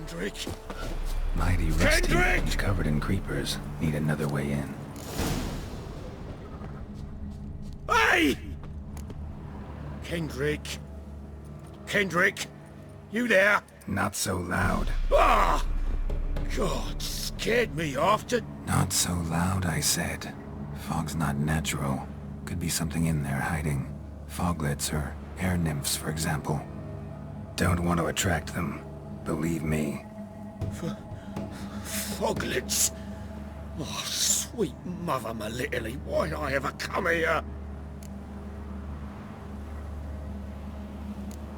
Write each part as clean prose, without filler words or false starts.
Kendrick! Mighty rusty Kendrick! and covered in creepers. Need another way in. Hey! Kendrick! Kendrick! You there? Not so loud. Ah! God, scared me after... Not so loud, I said. Fog's not natural. Could be something in there hiding. Foglets or air nymphs, for example. Don't want to attract them. Believe me. Foglets? Oh, sweet mother Melitele, why'd I ever come here?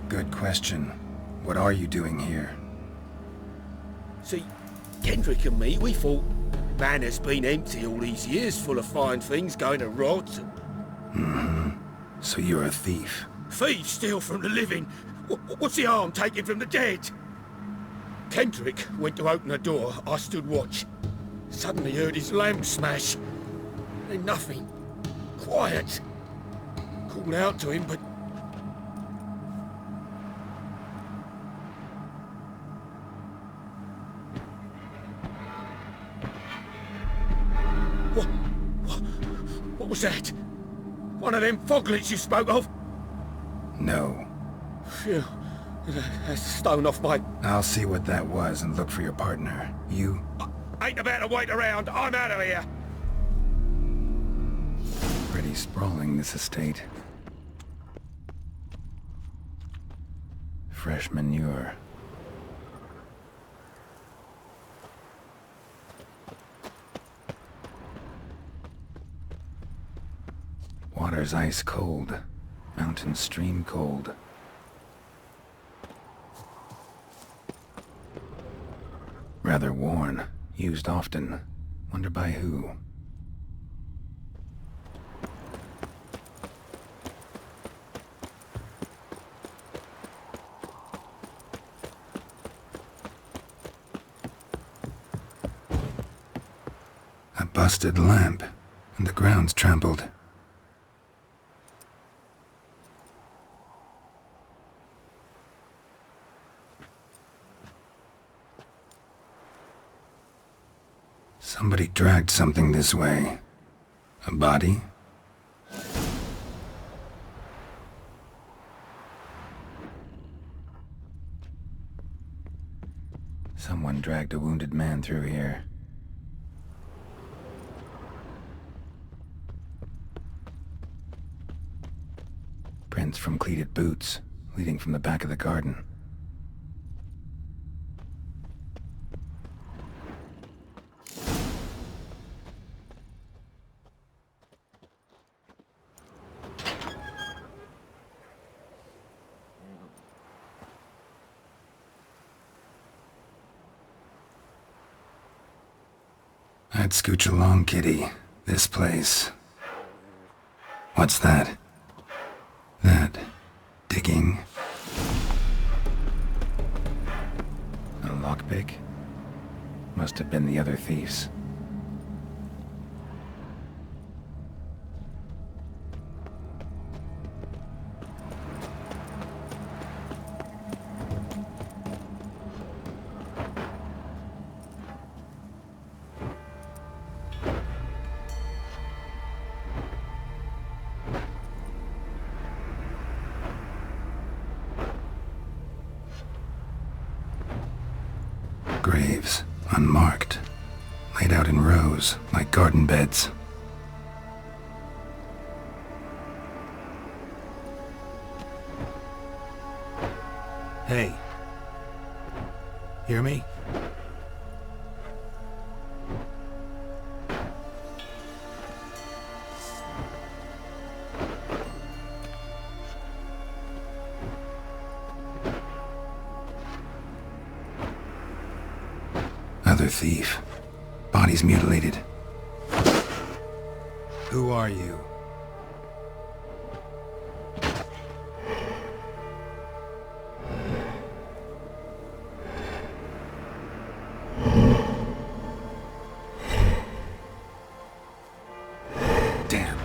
Good question. What are you doing here? See, Kendrick and me, we thought Manor's been empty all these years, full of fine things going to rot. Mm-hmm. So you're a thief? Thieves steal from the living. What's the harm taken from the dead? Kendrick went to open the door. I stood watch. Suddenly heard his lamp smash. Then nothing. Quiet. Called out to him, but... What was that? One of them foglets you spoke of? No. Phew. That's a stone off my... I'll see what that was and look for your partner. You? I ain't about to wait around. I'm out of here. Pretty sprawling, this estate. Fresh manure. Water's ice cold. Mountain stream cold. Rather worn. Used often. Wonder by who. A busted lamp. And the ground's trampled. Somebody dragged something this way. A body? Someone dragged a wounded man through here. Prints from cleated boots, leading from the back of the garden. I'd scooch along, kitty. This place. What's that? That... digging? A lockpick? Must have been the other thieves. Graves, unmarked, laid out in rows, like garden beds. Hey. Hear me? Another thief. Body's mutilated. Who are you? Damn.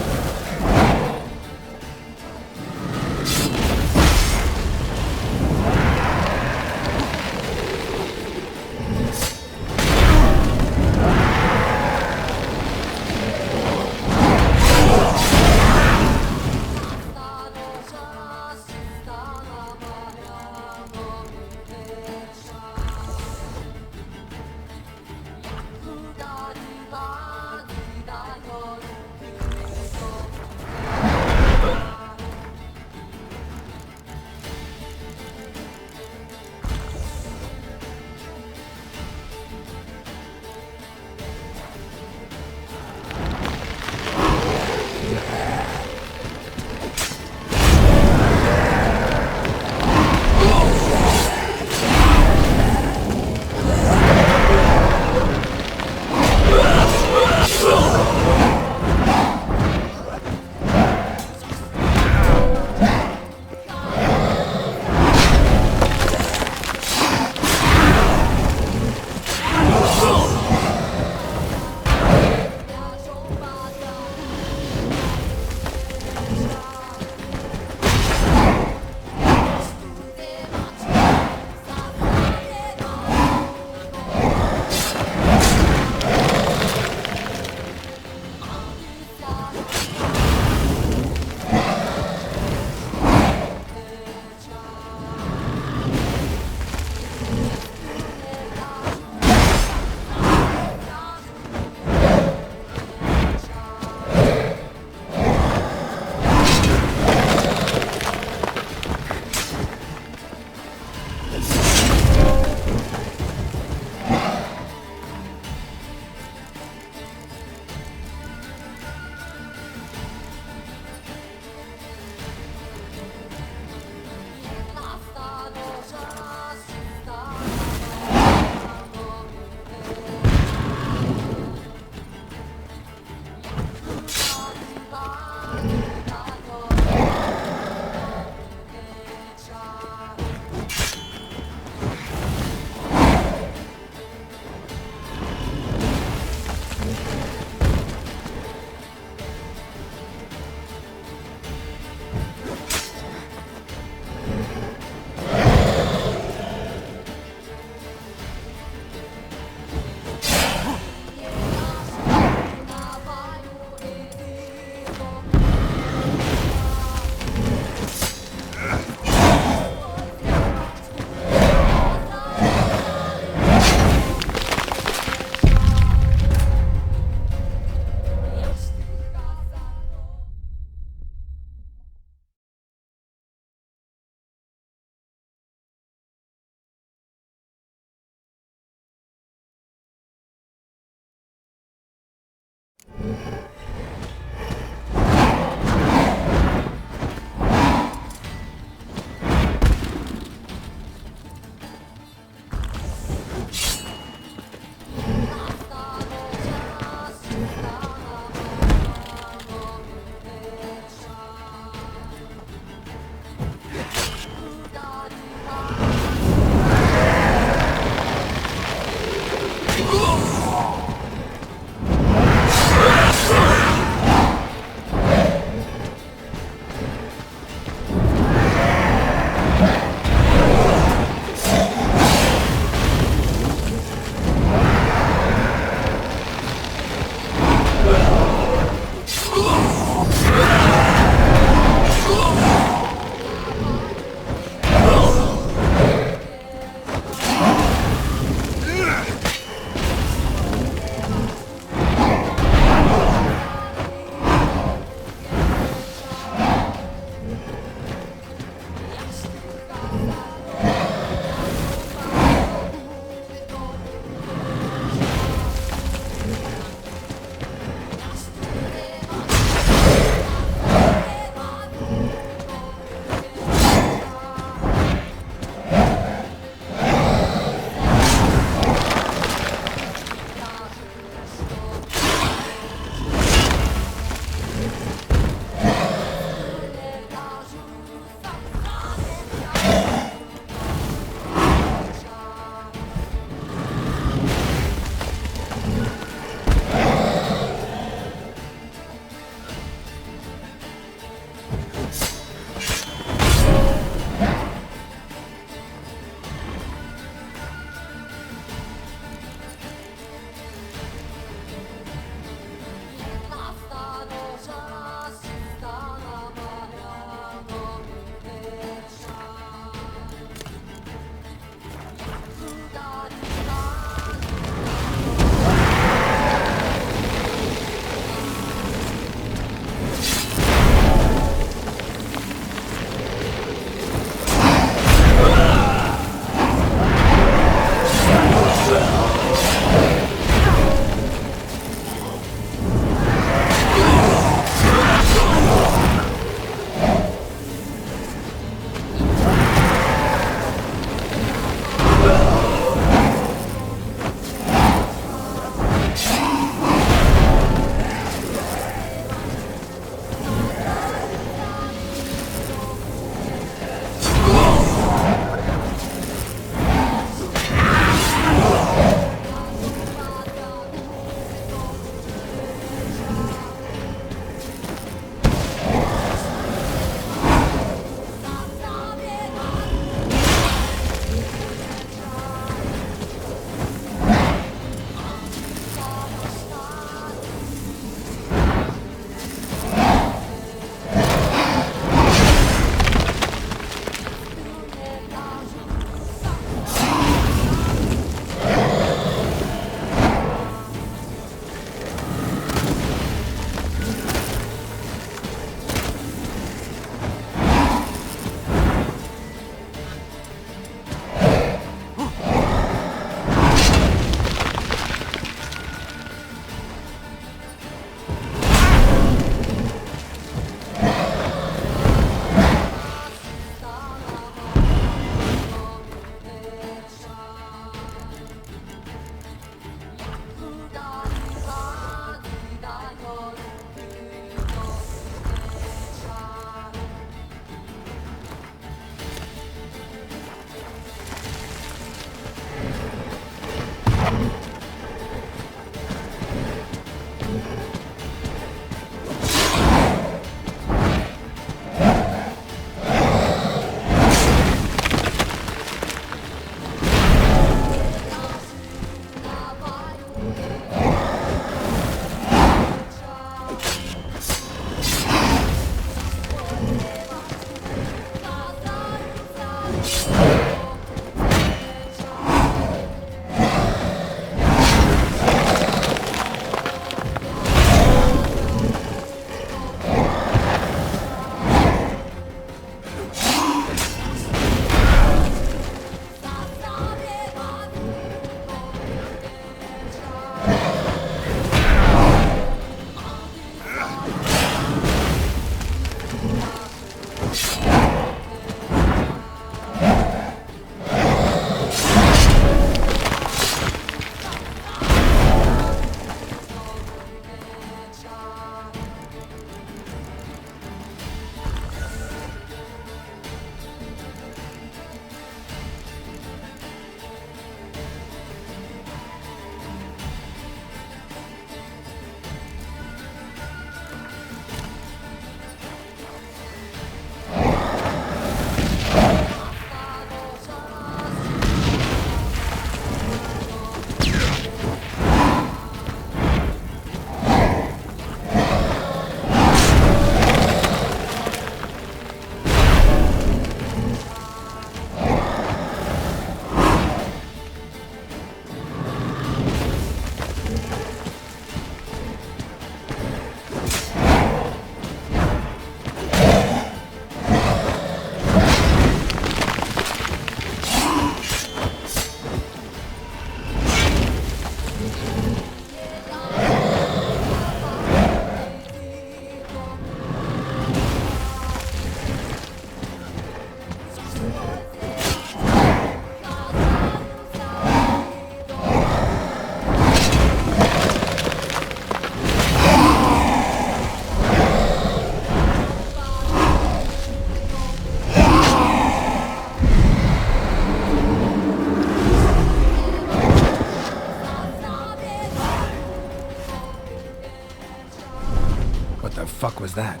What the fuck was that?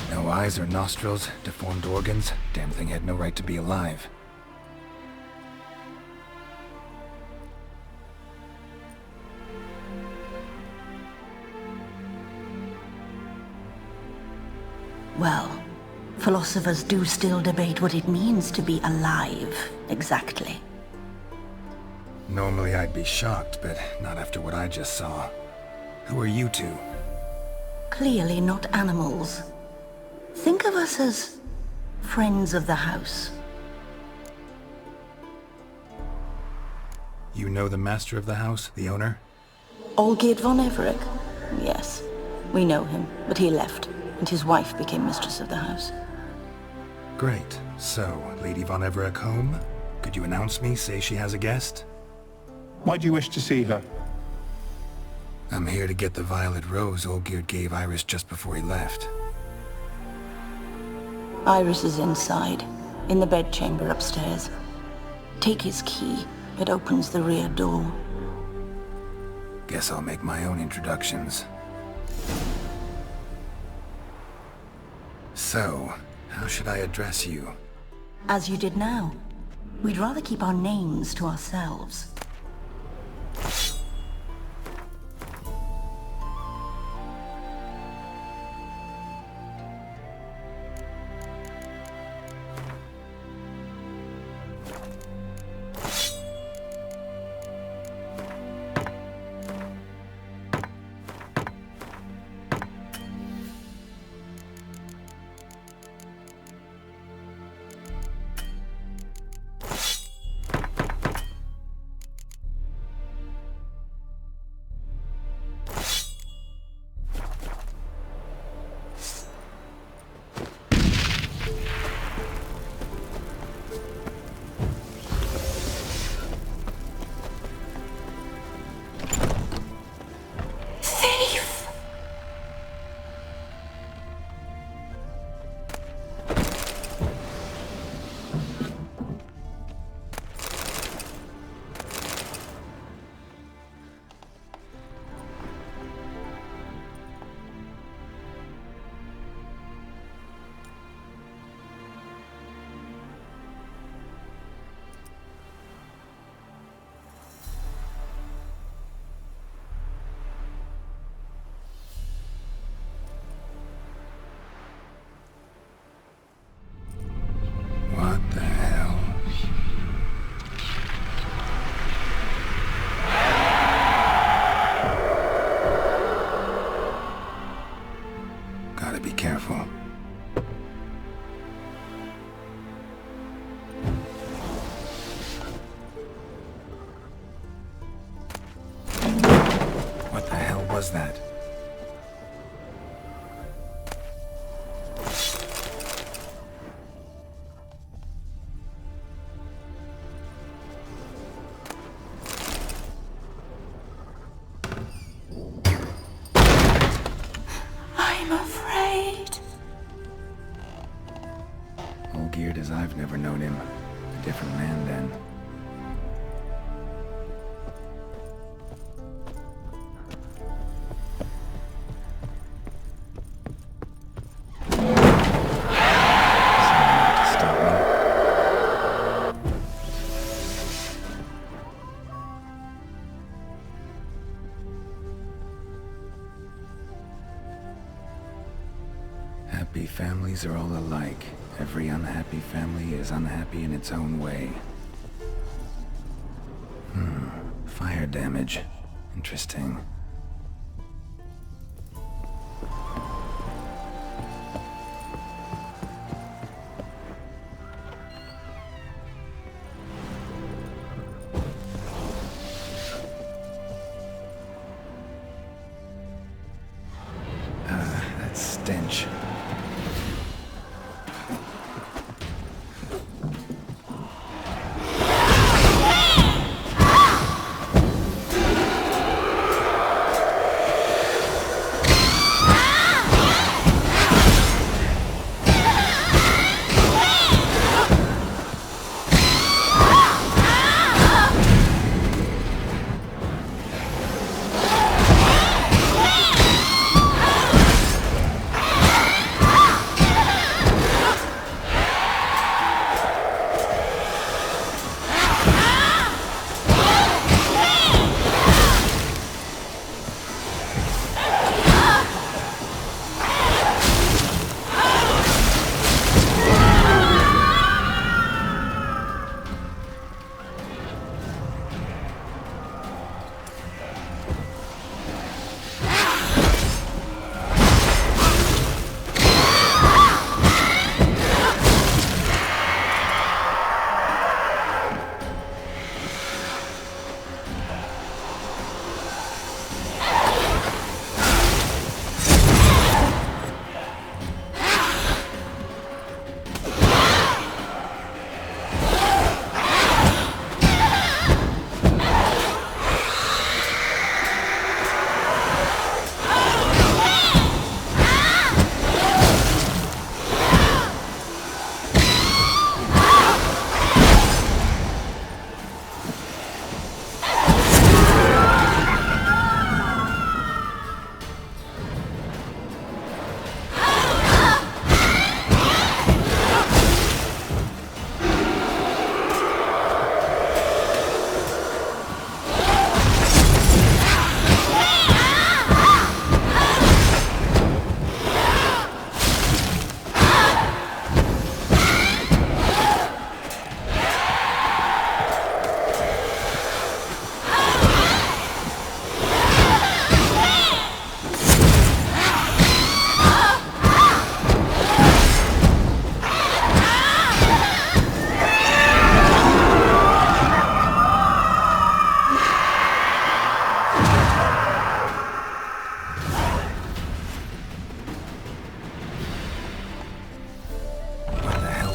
No eyes or nostrils, deformed organs. Damn thing had no right to be alive. Well, philosophers do still debate what it means to be alive, exactly. Normally I'd be shocked, but not after what I just saw. Who are you two? Clearly not animals. Think of us as friends of the house. You know the master of the house, the owner? Olgierd von Everec? Yes, we know him, but he left, and his wife became mistress of the house. Great. So, Lady von Everec home? Could you announce me, say she has a guest? Why do you wish to see her? I'm here to get the violet rose Olgierd gave Iris just before he left. Iris is inside, in the bedchamber upstairs. Take his key. It opens the rear door. Guess I'll make my own introductions. So, how should I address you? As you did now. We'd rather keep our names to ourselves. was that? I'm afraid. All geared as I've never known him. A different man then. Happy families are all alike. Every unhappy family is unhappy in its own way. Fire damage. Interesting. That stench.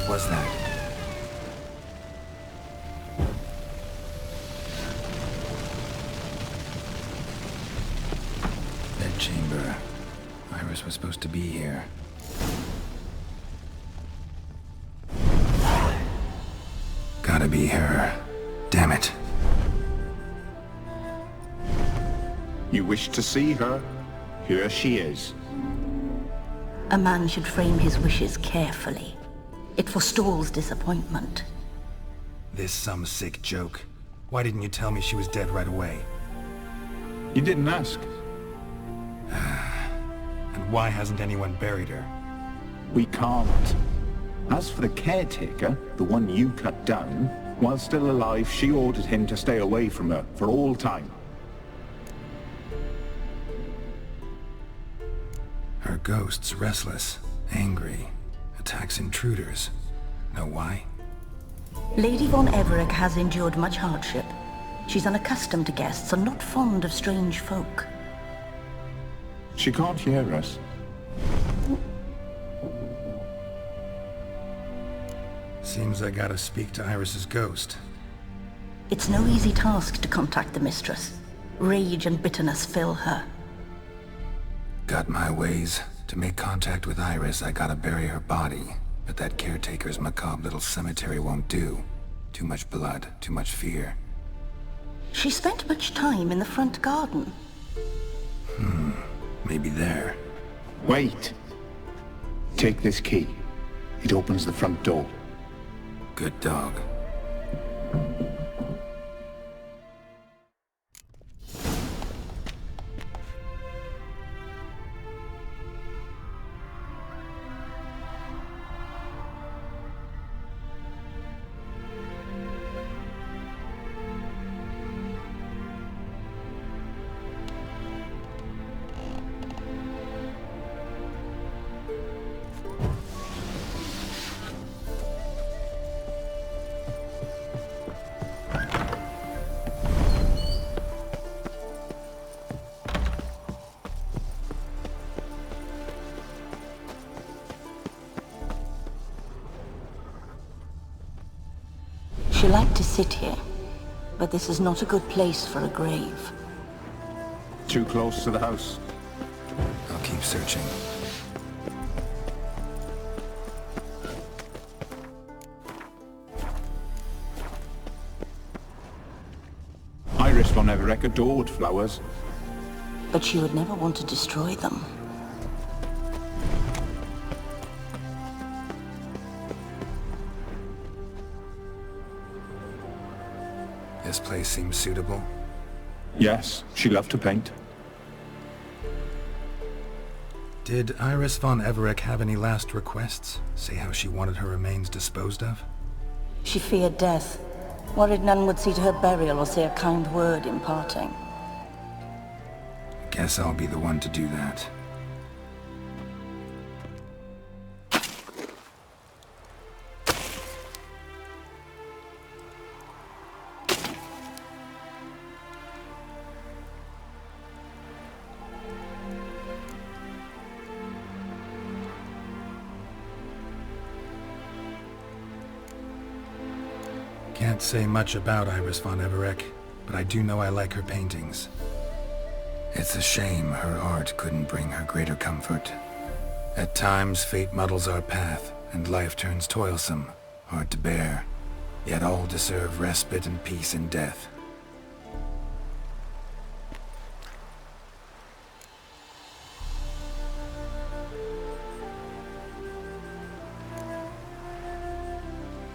Was that? Bed chamber. Iris was supposed to be here. Gotta be her. Damn it. You wish to see her? Here she is. A man should frame his wishes carefully. It forestalls disappointment. This some sick joke. Why didn't you tell me she was dead right away? You didn't ask. And why hasn't anyone buried her? We can't. As for the caretaker, the one you cut down, while still alive, she ordered him to stay away from her for all time. Her ghost's restless, angry, attacks intruders. Know why? Lady von Everec has endured much hardship. She's unaccustomed to guests and not fond of strange folk. She can't hear us. Seems I gotta speak to Iris's ghost. It's no easy task to contact the mistress. Rage and bitterness fill her. Got my ways. To make contact with Iris, I gotta bury her body. But that caretaker's macabre little cemetery won't do. Too much blood, too much fear. She spent much time in the front garden. Maybe there. Wait! Take this key. It opens the front door. Good dog. She liked to sit here, but this is not a good place for a grave. Too close to the house. I'll keep searching. Iris von Everec adored flowers. But she would never want to destroy them. This place seems suitable. Yes, she loved to paint. Did Iris von Everec have any last requests? Say how she wanted her remains disposed of? She feared death, worried none would see to her burial or say a kind word in parting. Guess I'll be the one to do that. Can't say much about Iris von Everec, but I do know I like her paintings. It's a shame her art couldn't bring her greater comfort. At times, fate muddles our path, and life turns toilsome, hard to bear. Yet all deserve respite and peace in death.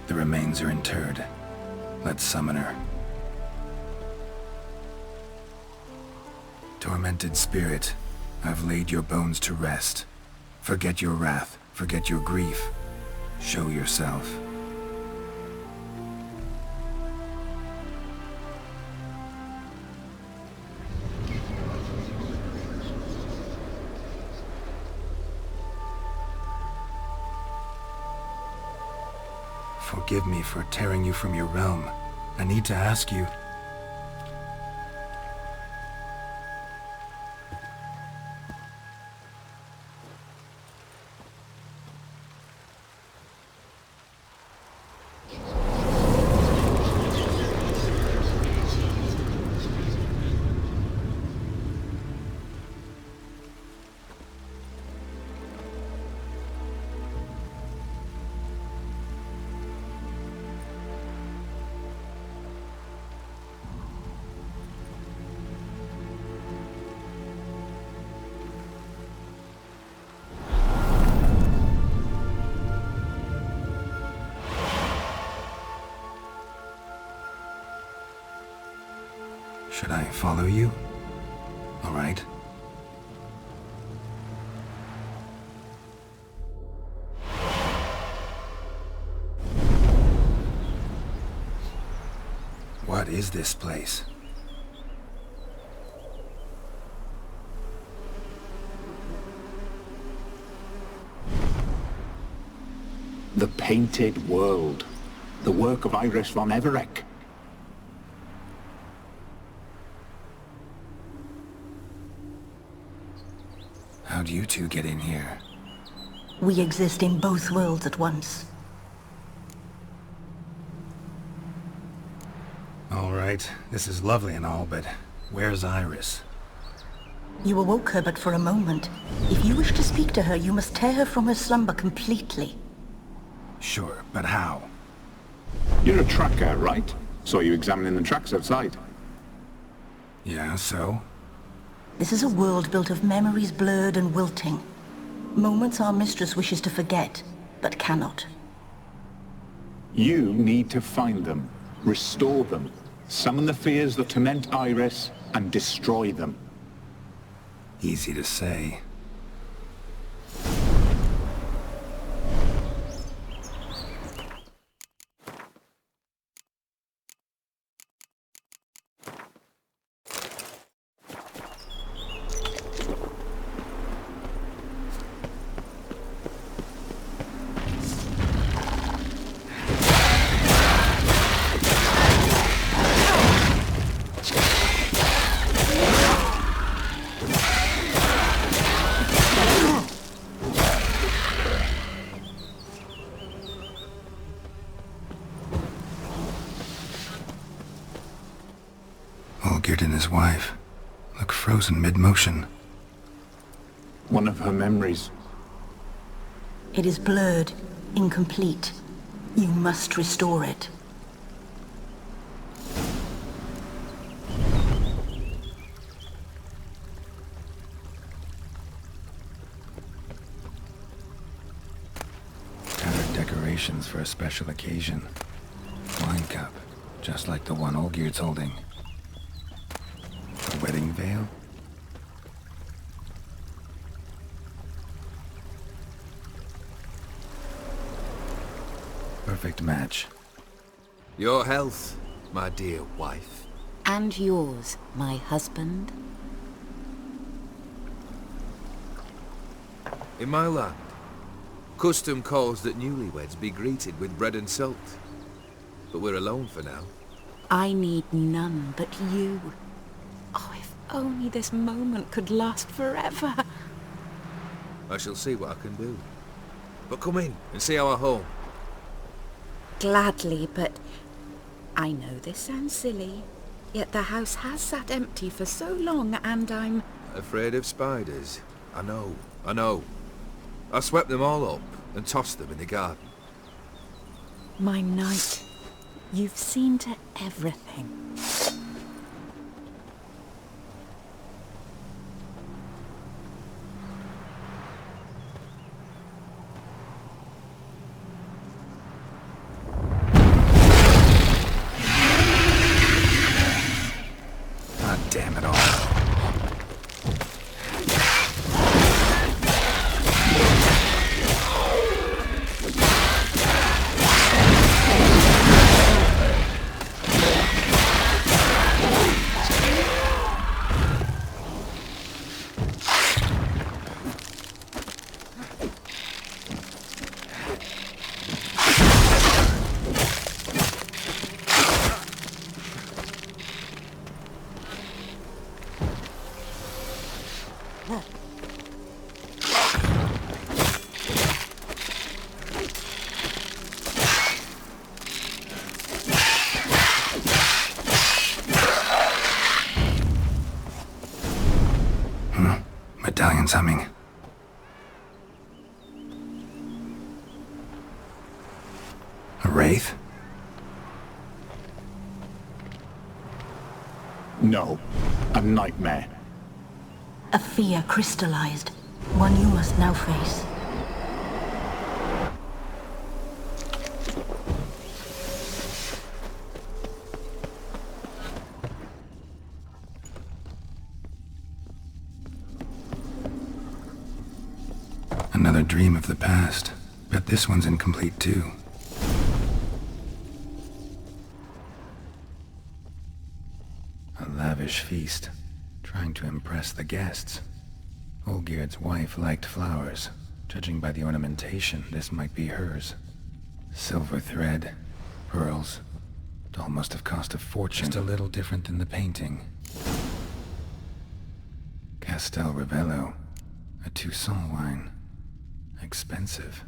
The remains are interred. Let's summon her. Tormented spirit, I've laid your bones to rest. Forget your wrath, forget your grief. Show yourself. Forgive me for tearing you from your realm. I need to ask you. Should I follow you? All right. What is this place? The Painted World. The work of Iris von Everec. How'd you two get in here? We exist in both worlds at once. All right, this is lovely and all, but where's Iris? You awoke her but for a moment. If you wish to speak to her, you must tear her from her slumber completely. Sure, but how? You're a tracker, right? Saw you examining the tracks outside. Yeah, so? This is a world built of memories blurred and wilting. Moments our mistress wishes to forget, but cannot. You need to find them, restore them, summon the fears that torment Iris, and destroy them. Easy to say. Olgierd and his wife look frozen mid-motion. One of her memories. It is blurred, incomplete. You must restore it. Tattered decorations for a special occasion. Wine cup, just like the one Olgierd's holding. A wedding veil? Perfect match. Your health, my dear wife. And yours, my husband. In my land, custom calls that newlyweds be greeted with bread and salt. But we're alone for now. I need none but you. Oh, if only this moment could last forever. I shall see what I can do. But come in and see our home. Gladly, but I know this sounds silly, yet the house has sat empty for so long and I'm... Afraid of spiders? I know. I swept them all up and tossed them in the garden. My knight, you've seen to everything. God damn it all. Medallion's humming. A wraith? No, a nightmare. A fear crystallized, one you must now face. Another dream of the past. Bet this one's incomplete too. A lavish feast, trying to impress the guests. Olgierd's wife liked flowers. Judging by the ornamentation, this might be hers. Silver thread, pearls. It all must have cost a fortune. Just a little different than the painting. Castel Ravello. A Toussaint wine. Expensive.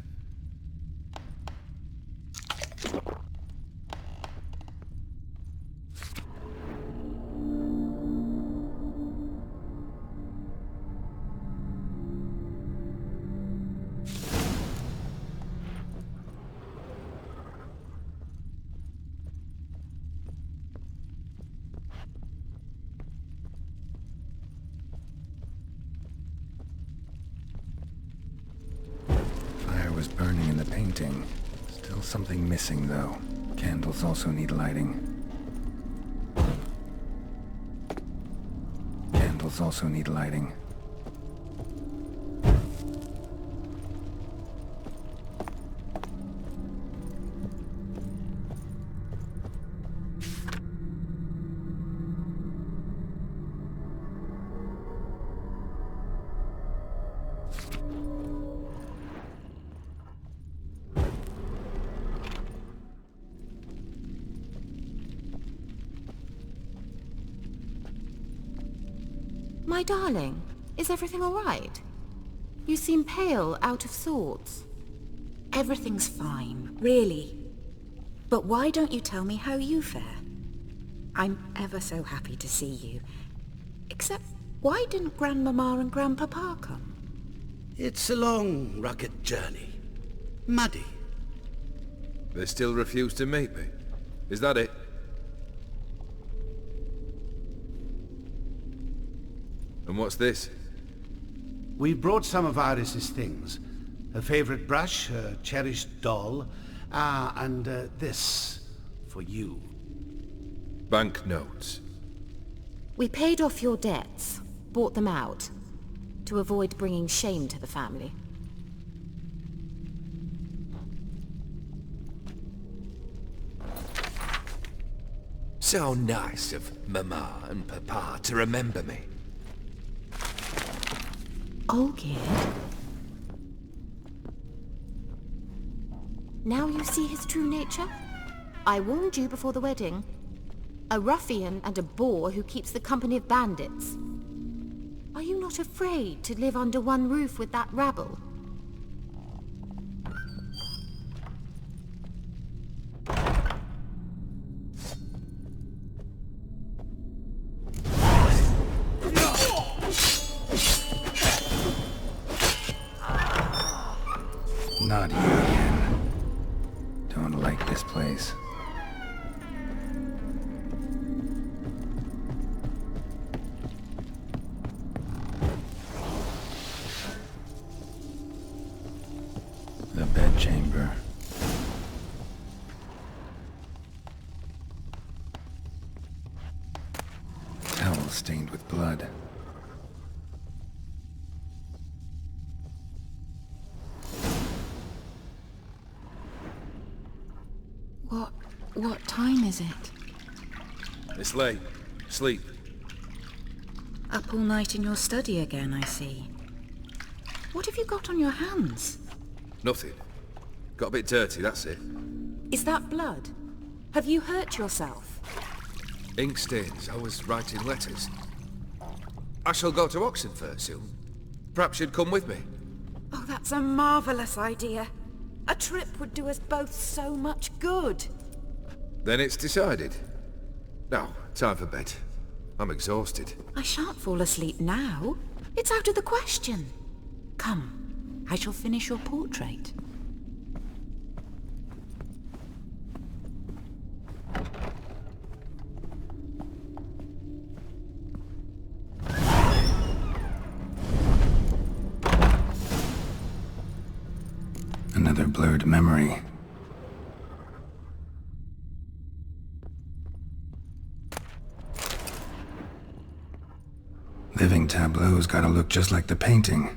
Burning in the painting. Still something missing, though. Candles also need lighting. Candles also need lighting. My darling, is everything all right? You seem pale, out of sorts. Everything's fine, really. But why don't you tell me how you fare? I'm ever so happy to see you. Except, why didn't Grandmama and Grandpapa come? It's a long, rugged journey. Muddy. They still refuse to meet me. Is that it? And what's this? We brought some of Iris's things. Her favorite brush, her cherished doll, and this for you. Banknotes. We paid off your debts, bought them out, to avoid bringing shame to the family. So nice of Mama and Papa to remember me. Olgierd? Now you see his true nature? I warned you before the wedding. A ruffian and a boor who keeps the company of bandits. Are you not afraid to live under one roof with that rabble? Not you again. Don't like this place. The bedchamber. Towel stained with blood. What time is it? It's late. Sleep. Up all night in your study again, I see. What have you got on your hands? Nothing. Got a bit dirty, that's it. Is that blood? Have you hurt yourself? Ink stains. I was writing letters. I shall go to Oxenfurt soon. Perhaps you'd come with me. Oh, that's a marvellous idea. A trip would do us both so much good. Then it's decided. Now, time for bed. I'm exhausted. I shan't fall asleep now. It's out of the question. Come, I shall finish your portrait. Another blurred memory. Living tableau's gotta look just like the painting.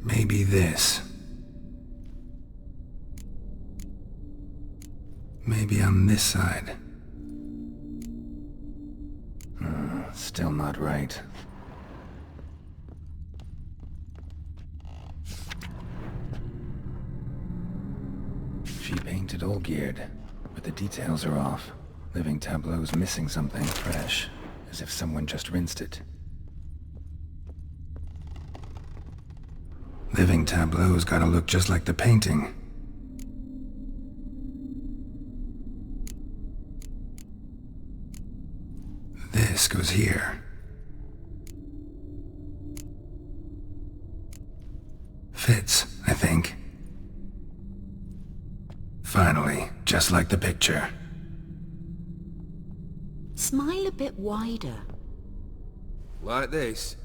Maybe this. Maybe on this side. Still not right. She painted Olgierd, but the details are off. Living tableau's missing something fresh, as if someone just rinsed it. Living tableau's gotta look just like the painting. This goes here. Fits, I think. Finally, just like the picture. Smile a bit wider. Like this?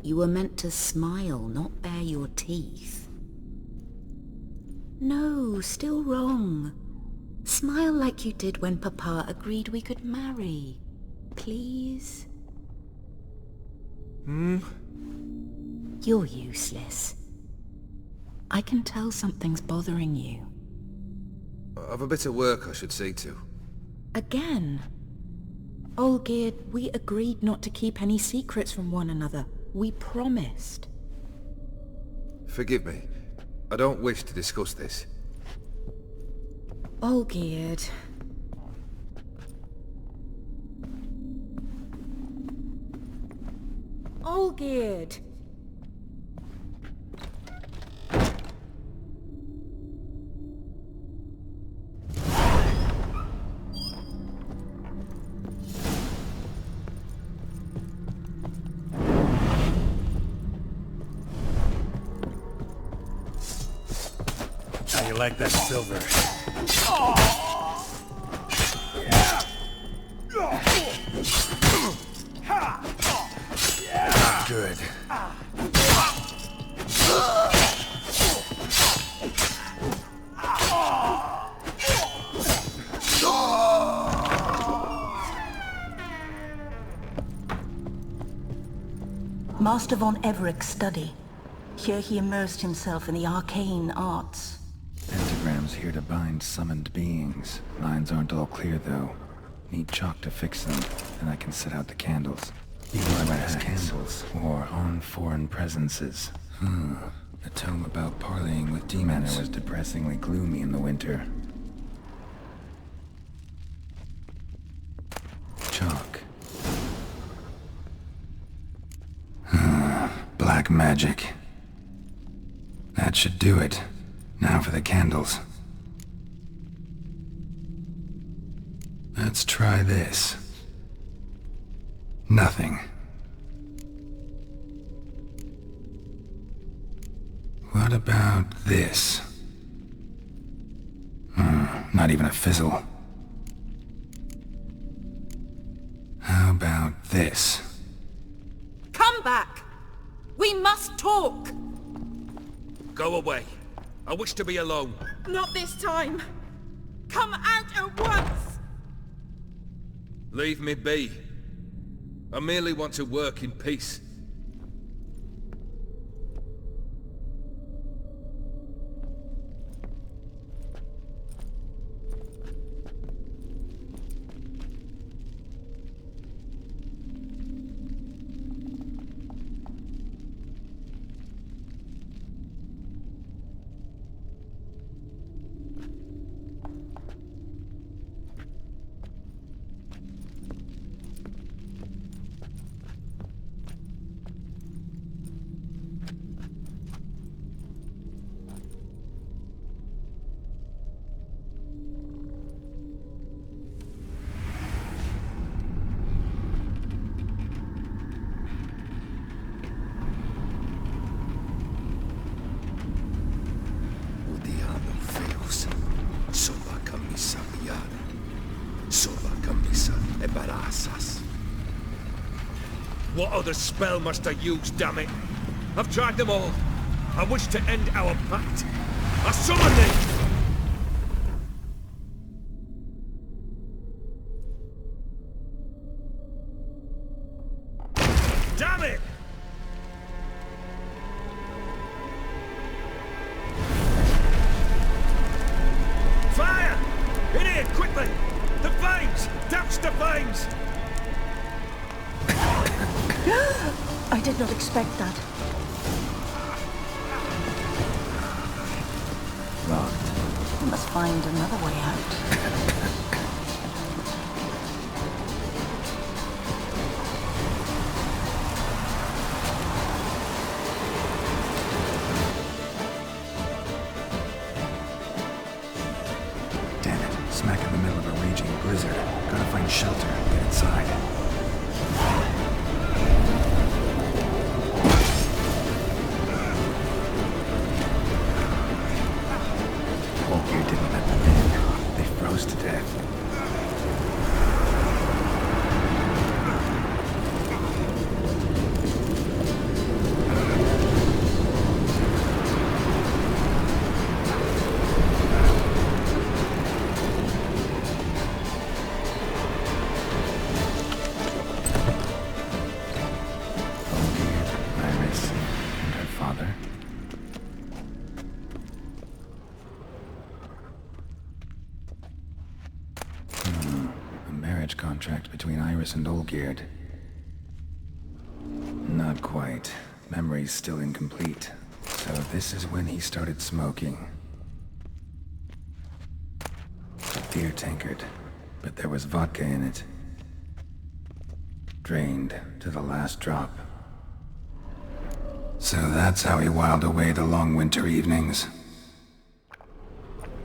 You were meant to smile, not bare your teeth. No, still wrong. Smile like you did when Papa agreed we could marry. Please? You're useless. I can tell something's bothering you. I've a bit of work I should see to. Again? Olgierd, we agreed not to keep any secrets from one another. We promised. Forgive me. I don't wish to discuss this. Olgierd. Olgierd! How you like that silver? Good. Master von Everek's study. Here he immersed himself in the arcane arts. Pentagrams here to bind summoned beings. Lines aren't all clear, though. Need chalk to fix them, and I can set out the candles. These candles, or on foreign presences. A tome about parleying with demons. Manor was depressingly gloomy in the winter. Chalk. Black magic. That should do it. Now for the candles. Let's try this. Nothing. What about this? Not even a fizzle. How about this? Come back! We must talk! Go away. I wish to be alone. Not this time! Come out at once! Leave me be. I merely want to work in peace. What other spell must I use, damn it? I've tried them all. I wish to end our pact. I summon thee! Damn it! Fire! In here, quickly! The flames! Douse the flames! I did not expect that. Locked. We must find another way out. Damn it, smack in the middle of a raging blizzard. Gotta find shelter, get inside. Olgierd didn't let them in. They froze to death. Iris, and her father. A marriage contract between Iris and Olgierd. Not quite. Memory's still incomplete. So this is when he started smoking. Beer tankard, but there was vodka in it. Drained to the last drop. So that's how he whiled away the long winter evenings.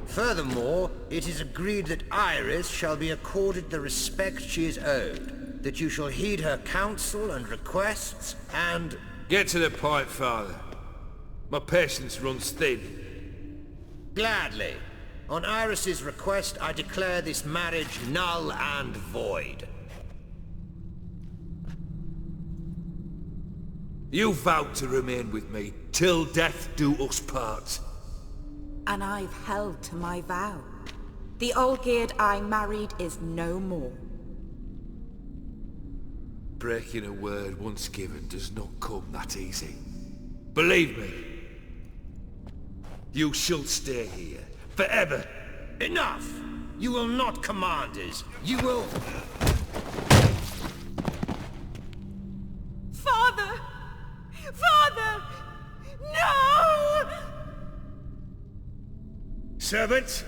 Furthermore, it is agreed that Iris shall be accorded the respect she is owed, that you shall heed her counsel and requests, and... Get to the point, Father. My patience runs thin. Gladly. On Iris's request, I declare this marriage null and void. You vowed to remain with me till death do us part. And I've held to my vow. The Olgierd I married is no more. Breaking a word once given does not come that easy. Believe me. You shall stay here, forever. Enough! You will not command us. You will... Father! Father! No! Servants,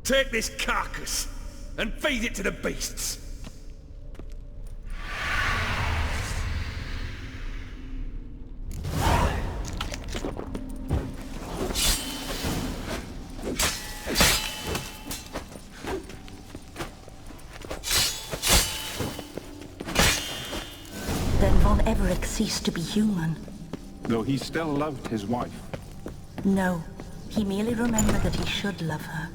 take this carcass and feed it to the beasts. Then Von Everec ceased to be human. Though he still loved his wife. No, he merely remembered that he should love her.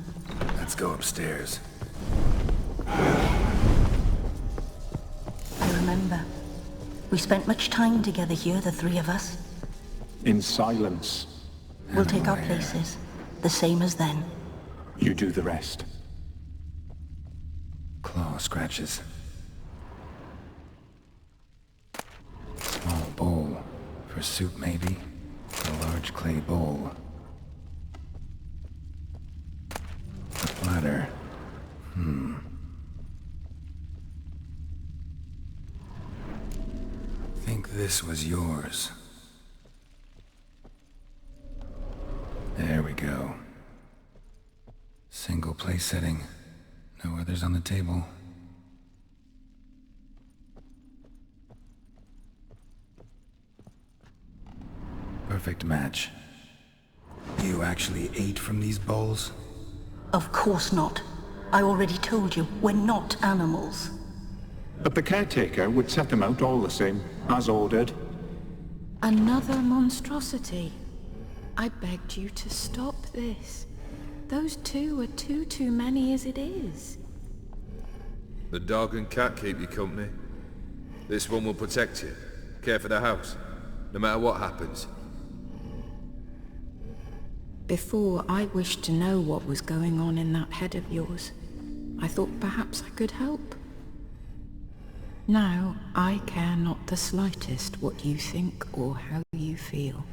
Let's go upstairs. I remember. We spent much time together here, the three of us. In silence. We'll take our places, the same as then. You do the rest. Claw scratches. Small bowl. For soup, maybe? A large clay bowl. A platter. Think this was yours. There we go. Single place setting. No others on the table. Perfect match. You actually ate from these bowls? Of course not. I already told you, we're not animals. But the caretaker would set them out all the same, as ordered. Another monstrosity. I begged you to stop this. Those two are too many as it is. The dog and cat keep you company. This one will protect you, care for the house, no matter what happens. Before, I wished to know what was going on in that head of yours. I thought perhaps I could help. Now, I care not the slightest what you think or how you feel.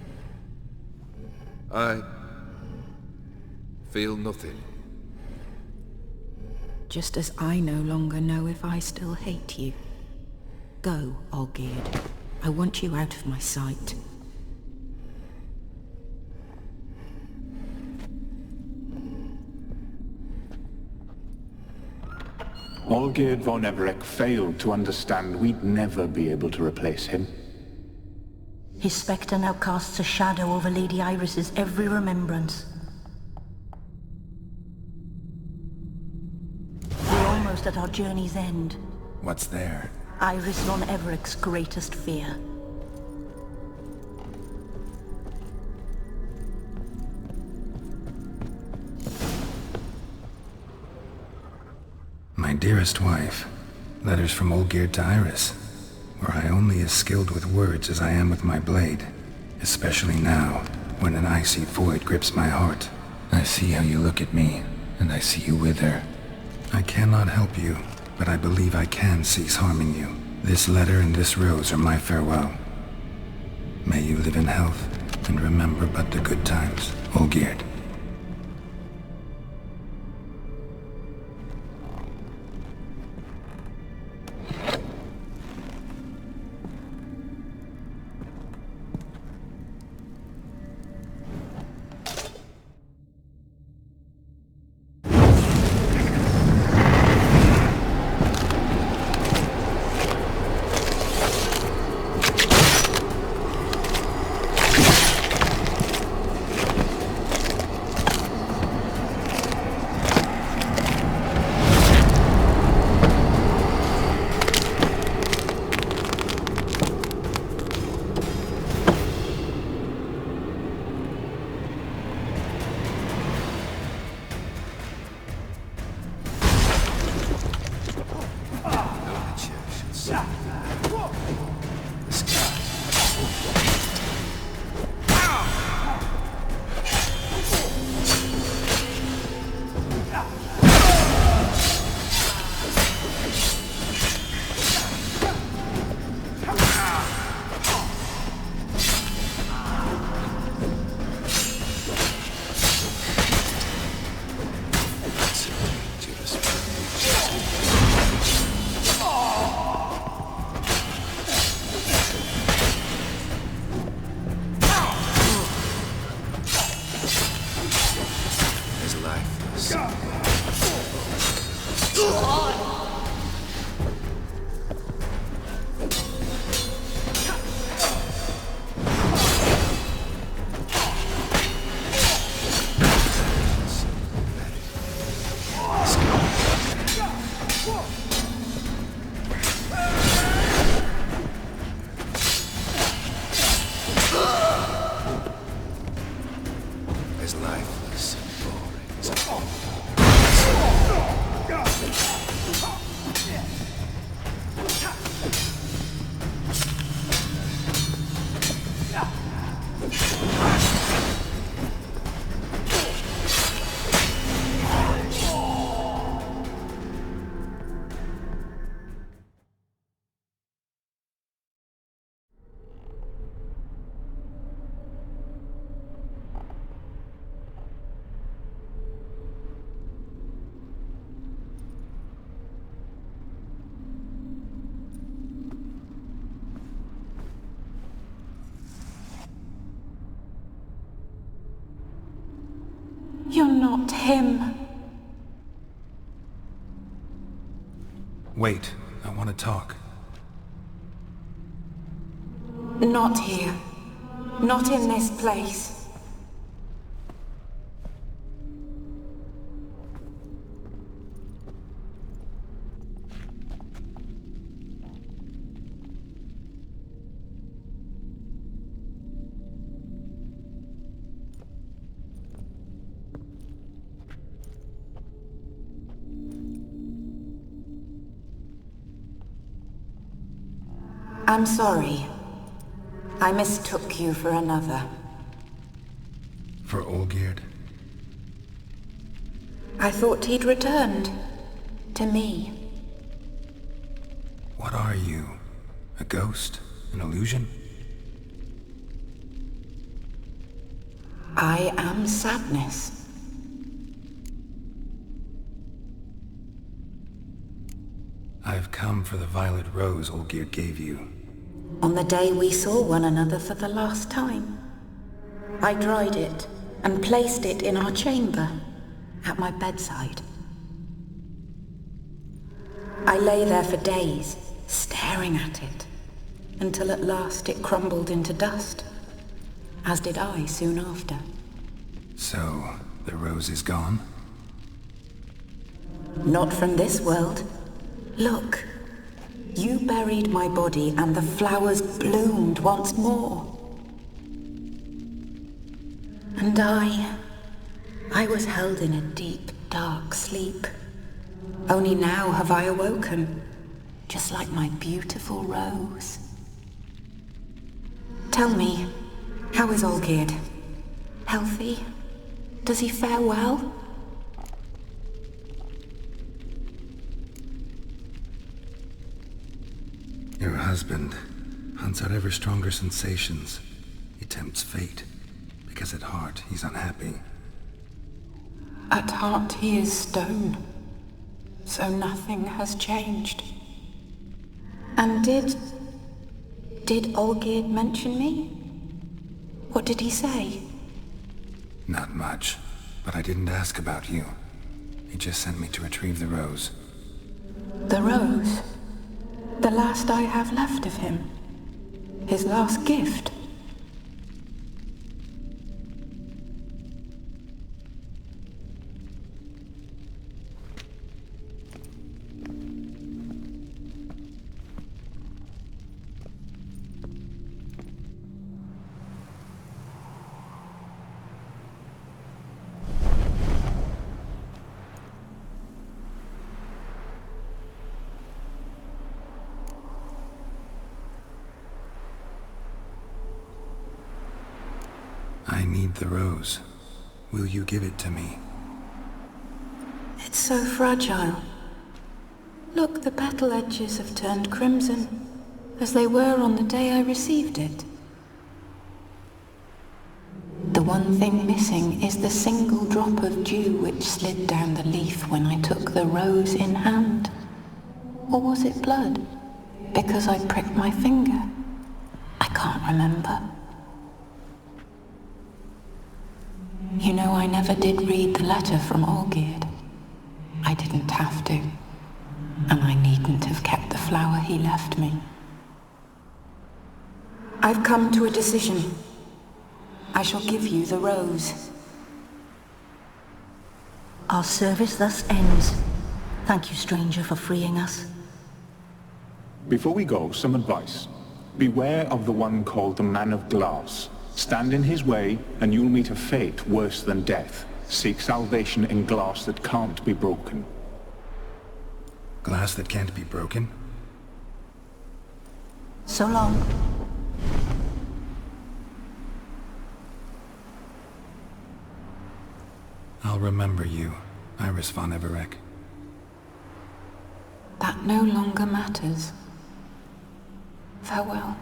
I feel nothing. Just as I no longer know if I still hate you. Go, Olgierd. I want you out of my sight. Olgierd von Everec failed to understand we'd never be able to replace him. His spectre now casts a shadow over Lady Iris's every remembrance. We're almost at our journey's end. What's there? Iris von Everec's greatest fear. My dearest wife, letters from Olgierd to Iris, were I only as skilled with words as I am with my blade, especially now, when an icy void grips my heart. I see how you look at me, and I see you wither. I cannot help you, but I believe I can cease harming you. This letter and this rose are my farewell. May you live in health, and remember but the good times, Olgierd. You're not him. Wait, I want to talk. Not here. Not in this place. I'm sorry. I mistook you for another. For Olgierd? I thought he'd returned. To me. What are you? A ghost? An illusion? I am sadness. I've come for the violet rose Olgierd gave you. On the day we saw one another for the last time. I dried it and placed it in our chamber, at my bedside. I lay there for days, staring at it, until at last it crumbled into dust, as did I soon after. So, the rose is gone? Not from this world. Look, you buried my body and the flowers bloomed once more. And I was held in a deep, dark sleep. Only now have I awoken, just like my beautiful rose. Tell me, how is Olgierd? Healthy? Does he fare well? Your husband hunts out ever stronger sensations. He tempts fate, because at heart he's unhappy. At heart he is stone, so nothing has changed. And did Olgierd mention me? What did he say? Not much, but I didn't ask about you. He just sent me to retrieve the rose. The rose? The last I have left of him? His last gift? I need the rose. Will you give it to me? It's so fragile. Look, the petal edges have turned crimson, as they were on the day I received it. The one thing missing is the single drop of dew which slid down the leaf when I took the rose in hand. Or was it blood? Because I pricked my finger? I can't remember. You know, I never did read the letter from Olgierd. I didn't have to. And I needn't have kept the flower he left me. I've come to a decision. I shall give you the rose. Our service thus ends. Thank you, stranger, for freeing us. Before we go, some advice. Beware of the one called the Man of Glass. Stand in his way, and you'll meet a fate worse than death. Seek salvation in glass that can't be broken. Glass that can't be broken? So long. I'll remember you, Iris von Everec. That no longer matters. Farewell.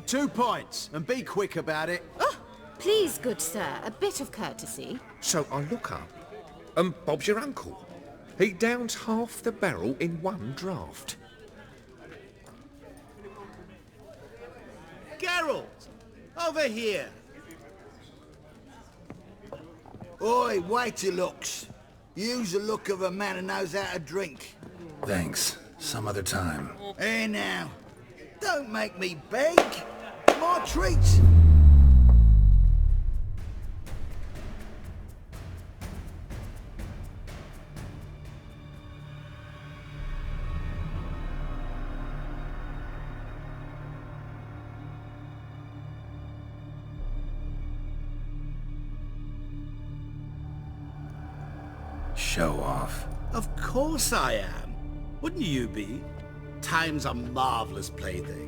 2 points, and be quick about it. Oh, please, good sir, a bit of courtesy. So I look up, and Bob's your uncle. He downs half the barrel in one draught. Geralt! Over here! Oi, waiter looks. Use the look of a man who knows how to drink. Thanks. Some other time. Here now. Don't make me beg. My treat. Show off. Of course I am. Wouldn't you be? Time's a marvelous plaything.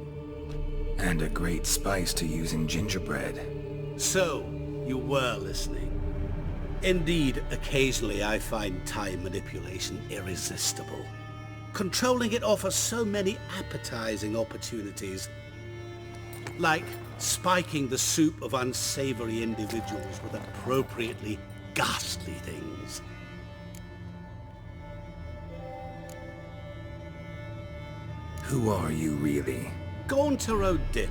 And a great spice to use in gingerbread. So, you were listening. Indeed, occasionally I find time manipulation irresistible. Controlling it offers so many appetizing opportunities. Like spiking the soup of unsavory individuals with appropriately ghastly things. Who are you really? Gaunter O'Din,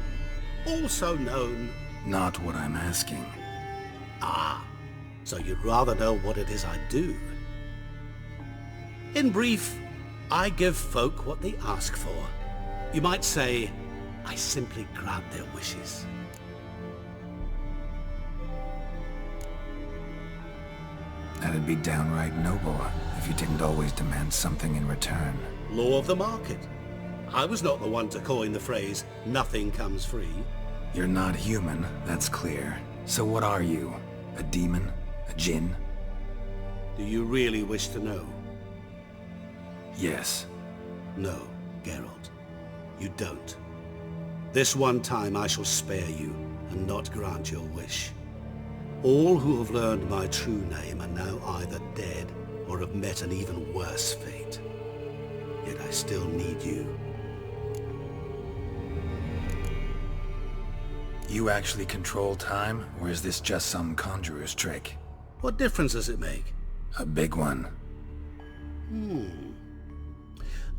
also known... Not what I'm asking. Ah, so you'd rather know what it is I do. In brief, I give folk what they ask for. You might say, I simply grant their wishes. That'd be downright noble if you didn't always demand something in return. Law of the market. I was not the one to coin the phrase, nothing comes free. You're not human, that's clear. So what are you? A demon? A djinn? Do you really wish to know? Yes. No, Geralt. You don't. This one time I shall spare you and not grant your wish. All who have learned my true name are now either dead or have met an even worse fate. Yet I still need you. You actually control time, or is this just some conjurer's trick? What difference does it make? A big one.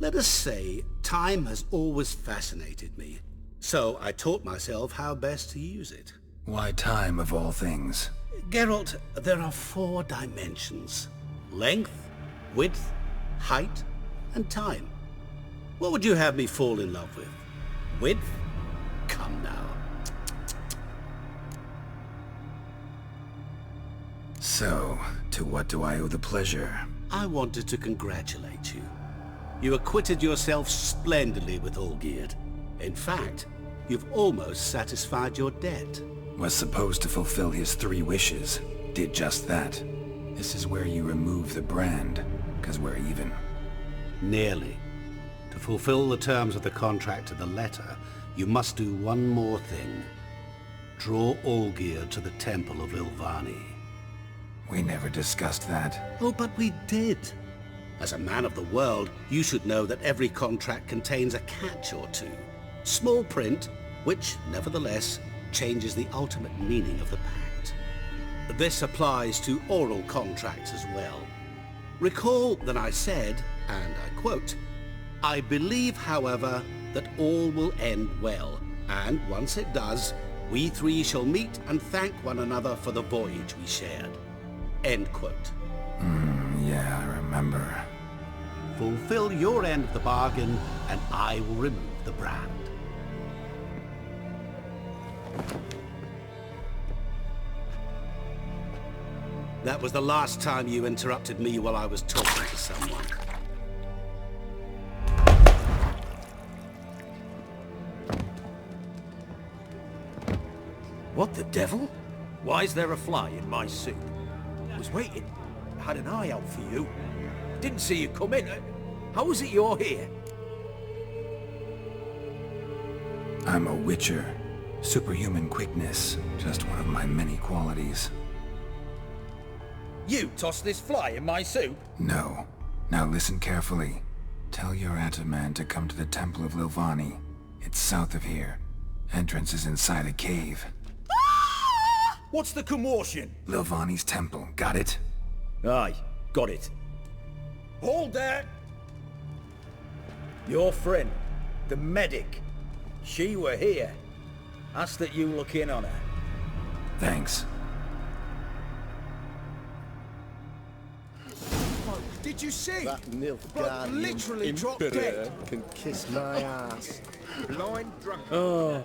Let us say, time has always fascinated me. So I taught myself how best to use it. Why time, of all things? Geralt, there are 4 dimensions. Length, width, height, and time. What would you have me fall in love with? Width? Come now. So, to what do I owe the pleasure? I wanted to congratulate you. You acquitted yourself splendidly with Olgierd. In fact, you've almost satisfied your debt. Was supposed to fulfill his 3 wishes. Did just that. This is where you remove the brand, 'cause we're even. Nearly. To fulfill the terms of the contract to the letter, you must do one more thing. Draw Olgierd to the Temple of Ilvani. We never discussed that. Oh, but we did. As a man of the world, you should know that every contract contains a catch or two. Small print, which, nevertheless, changes the ultimate meaning of the pact. This applies to oral contracts as well. Recall that I said, and I quote, "I believe, however, that all will end well, and once it does, we 3 shall meet and thank one another for the voyage we shared." End quote. Yeah, I remember. Fulfill your end of the bargain, and I will remove the brand. That was the last time you interrupted me while I was talking to someone. What the devil? Why is there a fly in my soup? I was waiting. I had an eye out for you. Didn't see you come in. How is it you're here? I'm a witcher. Superhuman quickness, just one of my many qualities. You tossed this fly in my soup? No. Now listen carefully. Tell your Ataman to come to the Temple of Lilvani. It's south of here. Entrance is inside a cave. What's the commotion? Lilvani's temple, got it? Aye, got it. Hold that! Your friend, the medic, she were here. Ask that you look in on her. Thanks. Did you see? That Bloke literally dropped dead. can kiss my ass. Blind drunk. Oh,